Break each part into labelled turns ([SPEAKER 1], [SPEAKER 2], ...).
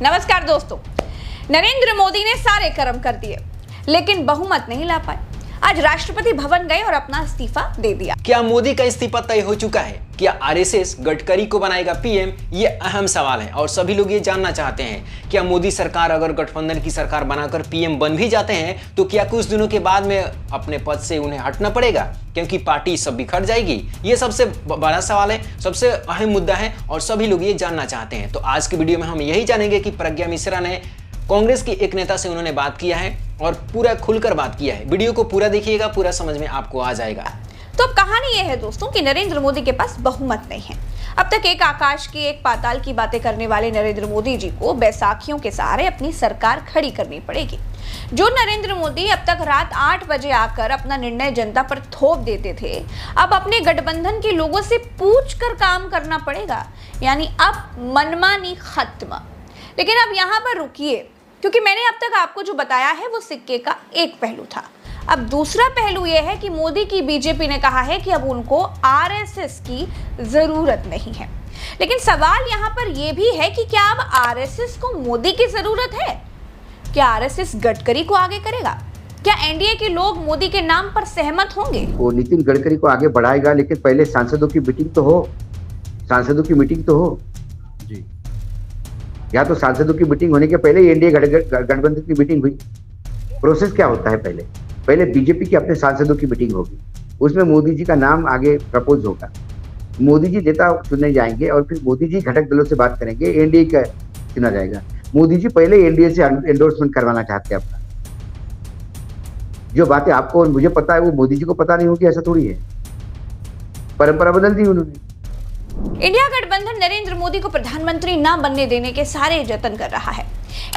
[SPEAKER 1] नमस्कार दोस्तों, नरेंद्र मोदी ने सारे कर्म कर दिए लेकिन बहुमत नहीं ला पाए। आज राष्ट्रपति भवन गए और अपना इस्तीफा दे दिया।
[SPEAKER 2] क्या मोदी का इस्तीफा तय हो चुका है? क्या आरएसएस गडकरी को बनाएगा पीएम? ये अहम सवाल है और सभी लोग ये जानना चाहते हैं। क्या मोदी सरकार अगर गठबंधन की सरकार बनाकर पीएम बन भी जाते हैं तो क्या कुछ दिनों के बाद में अपने पद से उन्हें हटना पड़ेगा क्योंकि पार्टी सब बिखर जाएगी? ये सबसे बड़ा सवाल है, सबसे अहम मुद्दा है और सभी लोग ये जानना चाहते हैं। तो आज की वीडियो में हम यही जानेंगे कि प्रज्ञा मिश्रा ने कांग्रेस के एक नेता से उन्होंने बात किया है और पूरा खुलकर बात किया है। वीडियो को पूरा देखिएगा, पूरा समझ में आपको आ जाएगा।
[SPEAKER 1] तो कहानी यह है दोस्तों कि नरेंद्र मोदी के पास बहुमत नहीं है। अब तक एक आकाश की एक पाताल की बातें करने वाले नरेंद्र मोदी जी को बैसाखियों के सहारे अपनी सरकार खड़ी करनी पड़ेगी। जो नरेंद्र मोदी अब तक रात 8 बजे आकर अपना निर्णय जनता पर थोप देते थे, अब अपने गठबंधन के लोगों से पूछ कर काम करना पड़ेगा। यानी अब मनमानी खत्म। लेकिन अब यहाँ पर रुकिए, क्योंकि मैंने अब तक आपको जो बताया है वो सिक्के का एक पहलू था। अब दूसरा पहलू यह है कि मोदी की बीजेपी ने कहा है कि अब उनको आरएसएस की जरूरत नहीं है। लेकिन सवाल यहाँ पर यह भी है कि क्या अब आरएसएस को मोदी की जरूरत है? क्या आरएसएस गडकरी को आगे करेगा? क्या एनडीए के लोग मोदी के नाम पर सहमत होंगे?
[SPEAKER 3] वो नितिन गडकरी को आगे बढ़ाएगा, लेकिन पहले सांसदों की मीटिंग तो हो। सांसदों की मीटिंग तो हो जी। या तो सांसदों की मीटिंग होने के पहले एनडीए गठबंधन की मीटिंग हुई। प्रोसेस क्या होता है? पहले बीजेपी की अपने सांसदों की मीटिंग होगी, उसमें मोदी जी का नाम आगे प्रपोज होगा। मोदी जी नेता चुने जाएंगे और फिर मोदी जी घटक दलों से बात करेंगे, एनडीए का चुना जाएगा। मोदी जी पहले एनडीए से एंडोर्समेंट करवाना चाहते हैं अपना। जो बातें आपको और मुझे पता है वो मोदी जी को पता नहीं होगी, ऐसा थोड़ी है। परंपरा बदल दी उन्होंने।
[SPEAKER 1] इंडिया गठबंधन नरेंद्र मोदी को प्रधानमंत्री न बनने देने के सारे जतन कर रहा है।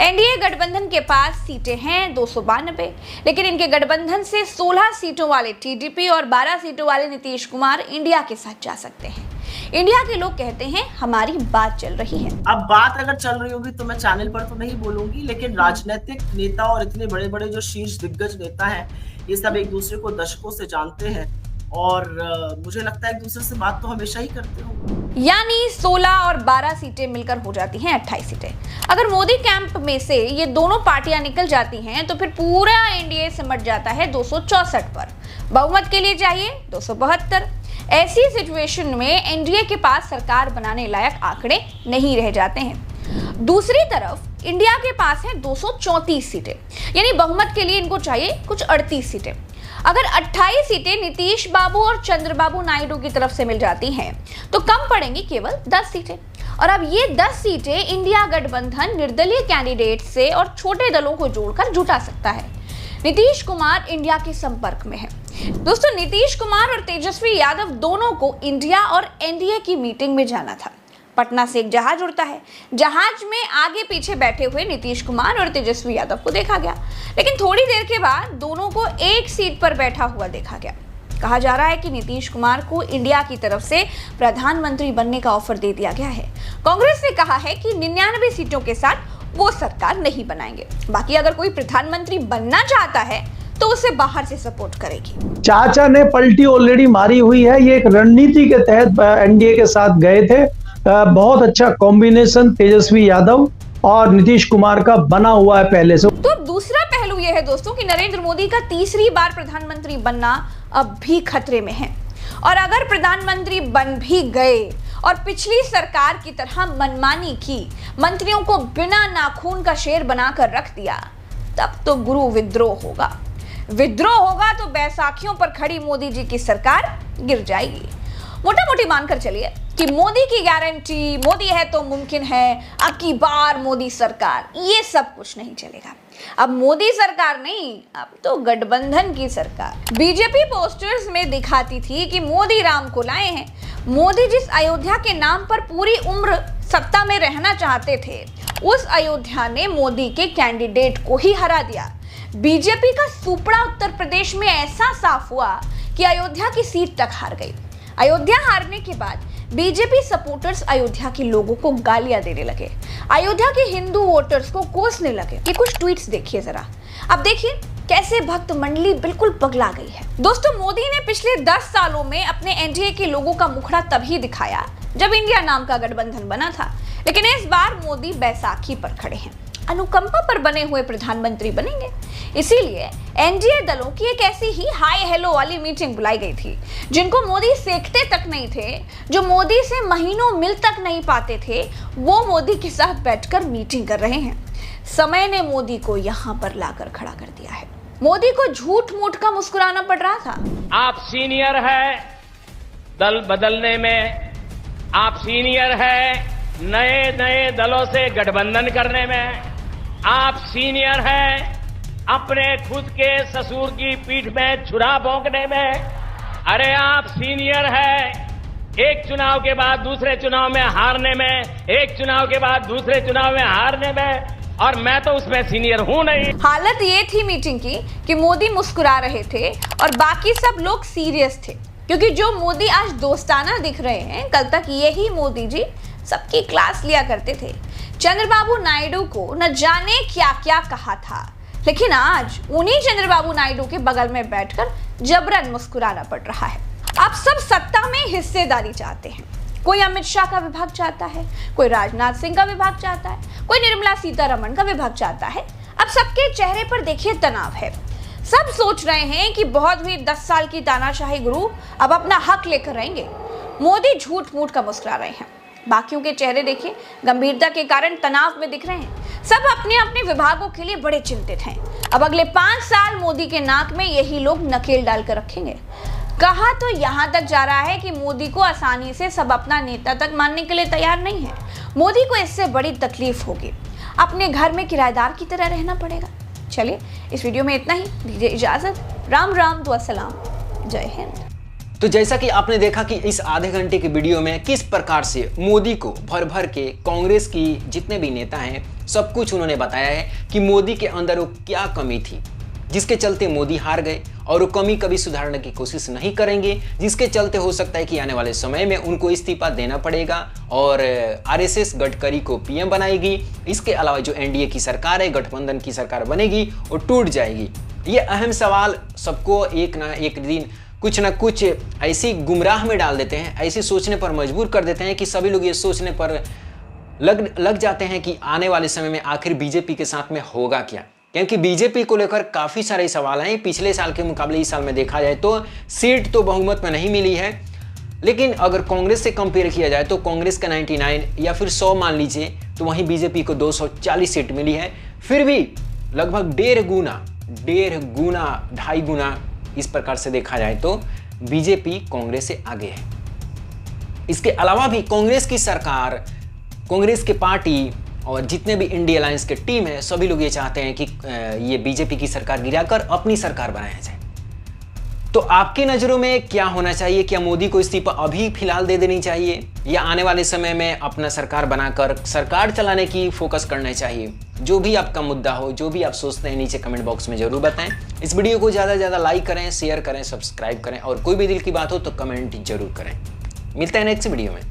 [SPEAKER 1] एनडीए गठबंधन के पास सीटें हैं 292, लेकिन इनके गठबंधन से 16 सीटों वाले टीडीपी और 12 सीटों वाले नीतीश कुमार इंडिया के साथ जा सकते हैं। इंडिया के लोग कहते हैं हमारी बात चल रही है।
[SPEAKER 4] अब बात अगर चल रही होगी तो मैं चैनल पर तो नहीं बोलूंगी, लेकिन राजनीतिक नेता और इतने बड़े बड़े जो शीर्ष दिग्गज नेता हैं, ये सब एक दूसरे को दशकों से जानते हैं और मुझे लगता है एक दूसरे से बात तो हमेशा ही करते हो।
[SPEAKER 1] यानी 16 और 12 सीटें मिलकर हो जाती हैं 28 सीटें। अगर मोदी कैंप में से ये दोनों पार्टियां निकल जाती हैं तो फिर पूरा एनडीए सिमट जाता है 264 पर। बहुमत के लिए चाहिए 272। ऐसी सिचुएशन में एनडीए के पास सरकार बनाने लायक आंकड़े नहीं रह जाते हैं। दूसरी तरफ इंडिया के पास है 234 सीटें, यानी बहुमत के लिए इनको चाहिए कुछ 38 सीटें। अगर 28 सीटें नीतीश बाबू और चंद्रबाबू नायडू की तरफ से मिल जाती हैं तो कम पड़ेंगी केवल 10 सीटें। और अब ये 10 सीटें इंडिया गठबंधन निर्दलीय कैंडिडेट से और छोटे दलों को जोड़कर जुटा सकता है। नीतीश कुमार इंडिया के संपर्क में है। दोस्तों, नीतीश कुमार और तेजस्वी यादव दोनों को इंडिया और एनडीए की मीटिंग में जाना था। पटना से एक जहाज उड़ता है। जहाज में आगे पीछे बैठे हुए नीतीश कुमार और तेजस्वी यादव को देखा गया, लेकिन थोड़ी देर के बाद दोनों को एक सीट पर बैठा हुआ देखा गया। कहा जा रहा है कि नीतीश कुमार को इंडिया की तरफ से प्रधानमंत्री बनने का ऑफर दे दिया गया है। कांग्रेस ने कहा है कि 99 सीटों के साथ वो सरकार नहीं बनाएंगे। बाकी अगर कोई प्रधानमंत्री बनना चाहता है तो उसे बाहर से सपोर्ट करेगी।
[SPEAKER 5] चाचा ने पलटी ऑलरेडी मारी हुई है। ये एक रणनीति के तहत एनडीए के साथ गए थे। बहुत अच्छा कॉम्बिनेशन तेजस्वी यादव और नीतीश कुमार का बना हुआ है पहले से।
[SPEAKER 1] तो दूसरा पहलू यह है दोस्तों कि नरेंद्र मोदी का तीसरी बार प्रधानमंत्री बनना अब भी खतरे में है। और अगर प्रधानमंत्री बन भी गए और पिछली सरकार की तरह मनमानी की, मंत्रियों को बिना नाखून का शेर बनाकर रख दिया, तब तो गुरु विद्रोह होगा। विद्रोह होगा तो बैसाखियों पर खड़ी मोदी जी की सरकार गिर जाएगी। मोटा मोटी मानकर चलिए कि मोदी की गारंटी, मोदी है तो मुमकिन है, अब की बार मोदी सरकार, ये सब कुछ नहीं चलेगा। अब मोदी सरकार नहीं, अब तो गठबंधन की सरकार। बीजेपी पोस्टर्स में दिखाती थी कि मोदी राम को लाए हैं। मोदी जिस अयोध्या के नाम पर पूरी उम्र सत्ता में रहना चाहते थे, उस अयोध्या ने मोदी के कैंडिडेट को ही हरा दिया। बीजेपी का सुपड़ा उत्तर प्रदेश में ऐसा साफ हुआ कि अयोध्या की सीट तक हार गई। अयोध्या हारने के बाद बीजेपी सपोर्टर्स अयोध्या के लोगों को गालियां देने लगे, अयोध्या के हिंदू वोटर्स को कोसने लगे। ये कुछ ट्वीट्स देखिए जरा। अब देखिए कैसे भक्त मंडली बिल्कुल पगला गई है। दोस्तों, मोदी ने पिछले 10 सालों में अपने एनडीए के लोगों का मुखड़ा तभी दिखाया जब इंडिया नाम का गठबंधन बना था, लेकिन इस बार मोदी बैसाखी पर खड़े हैं, अनुकंपा पर बने हुए प्रधानमंत्री बनेंगे। इसीलिए एनडीए दलों की एक ऐसी ही हाय हेलो वाली मीटिंग बुलाई गई थी, जिनको मोदी सेकते तक नहीं थे, जो मोदी से महीनों मिल तक नहीं पाते थे, वो मोदी के साथ बैठकर मीटिंग कर रहे हैं। समय ने मोदी को यहां पर लाकर खड़ा कर दिया है। मोदी को झूठ मूठ का मुस्कुराना पड़ रहा था।
[SPEAKER 6] आप सीनियर है दल बदलने में, आप सीनियर है नए नए दलों से गठबंधन करने में, आप सीनियर है अपने खुद के ससुर की पीठ में छुरा भोंकने में। अरे आप सीनियर है एक चुनाव के बाद दूसरे चुनाव में हारने में, एक चुनाव के बाद दूसरे चुनाव में हारने में, और मैं तो उसमें सीनियर हूं नहीं।
[SPEAKER 1] हालत ये थी मीटिंग की कि मोदी मुस्कुरा रहे थे और बाकी सब लोग सीरियस थे, क्योंकि जो मोदी आज दोस्ताना दिख रहे हैं, कल तक यही मोदी जी सबकी क्लास लिया करते थे। चंद्रबाबू नायडू को न जाने क्या क्या कहा था, लेकिन आज उन्हीं चंद्रबाबू नायडू के बगल में बैठकर जबरन मुस्कुराना पड़ रहा है। आप सब सत्ता में हिस्सेदारी चाहते हैं। कोई अमित शाह का विभाग चाहता है, कोई राजनाथ सिंह का विभाग चाहता है, कोई निर्मला सीतारमण का विभाग चाहता है। अब सबके चेहरे पर देखिए तनाव है। सब सोच रहे हैं कि बहुत हुई 10 साल की तानाशाही गुरु अब अपना हक लेकर रहेंगे। मोदी झूठ मूठ का मुस्कुरा रहे हैं। बाकियों के चेहरे देखिए गंभीरता के कारण तनाव में दिख रहे हैं। सब अपने अपने विभागों के लिए बड़े चिंतित हैं। अब अगले 5 साल मोदी के नाक में यही लोग नकेल डालकर रखेंगे। कहा तो यहां तक जा रहा है कि मोदी को आसानी से सब अपना नेता तक मानने के लिए तैयार नहीं है। मोदी को इससे बड़ी तकलीफ होगी, अपने घर में किराएदार की तरह रहना पड़ेगा। चलिए इस वीडियो में इतना ही, दीजिए इजाजत। राम राम तो अस्सलाम, जय हिंद।
[SPEAKER 2] तो जैसा कि आपने देखा कि इस आधे घंटे के वीडियो में किस प्रकार से मोदी को भर भर के कांग्रेस की जितने भी नेता हैं सब कुछ उन्होंने बताया है कि मोदी के अंदर वो क्या कमी थी जिसके चलते मोदी हार गए, और वो कमी कभी सुधारने की कोशिश नहीं करेंगे, जिसके चलते हो सकता है कि आने वाले समय में उनको इस्तीफा देना पड़ेगा और आरएसएस गडकरी को पीएम बनाएगी। इसके अलावा जो एनडीए की सरकार है, गठबंधन की सरकार बनेगी, वो टूट जाएगी। ये अहम सवाल सबको एक ना एक दिन कुछ ना कुछ ऐसी गुमराह में डाल देते हैं, ऐसे सोचने पर मजबूर कर देते हैं कि सभी लोग ये सोचने पर लग जाते हैं कि आने वाले समय में आखिर बीजेपी के साथ में होगा क्या। क्योंकि बीजेपी को लेकर काफ़ी सारे सवाल हैं। पिछले साल के मुकाबले इस साल में देखा जाए तो सीट तो बहुमत में नहीं मिली है, लेकिन अगर कांग्रेस से कंपेयर किया जाए तो कांग्रेस का 99 या फिर 100 मान लीजिए, तो वहीं बीजेपी को 240 सीट मिली है। फिर भी लगभग 1.5 गुना 2.5 गुना इस प्रकार से देखा जाए तो बीजेपी कांग्रेस से आगे है। इसके अलावा भी कांग्रेस की सरकार, कांग्रेस के पार्टी और जितने भी इंडिया अलायंस के टीम है, सभी लोग ये चाहते हैं कि ये बीजेपी की सरकार गिराकर अपनी सरकार बनाया जाए। तो आपकी नज़रों में क्या होना चाहिए? क्या मोदी को इस्तीफा अभी फिलहाल दे देनी चाहिए, या आने वाले समय में अपना सरकार बनाकर सरकार चलाने की फोकस करना चाहिए? जो भी आपका मुद्दा हो, जो भी आप सोचते हैं, नीचे कमेंट बॉक्स में जरूर बताएं। इस वीडियो को ज़्यादा से ज़्यादा लाइक करें, शेयर करें, सब्सक्राइब करें, और कोई भी दिल की बात हो तो कमेंट जरूर करें। मिलते हैं नेक्स्ट वीडियो में।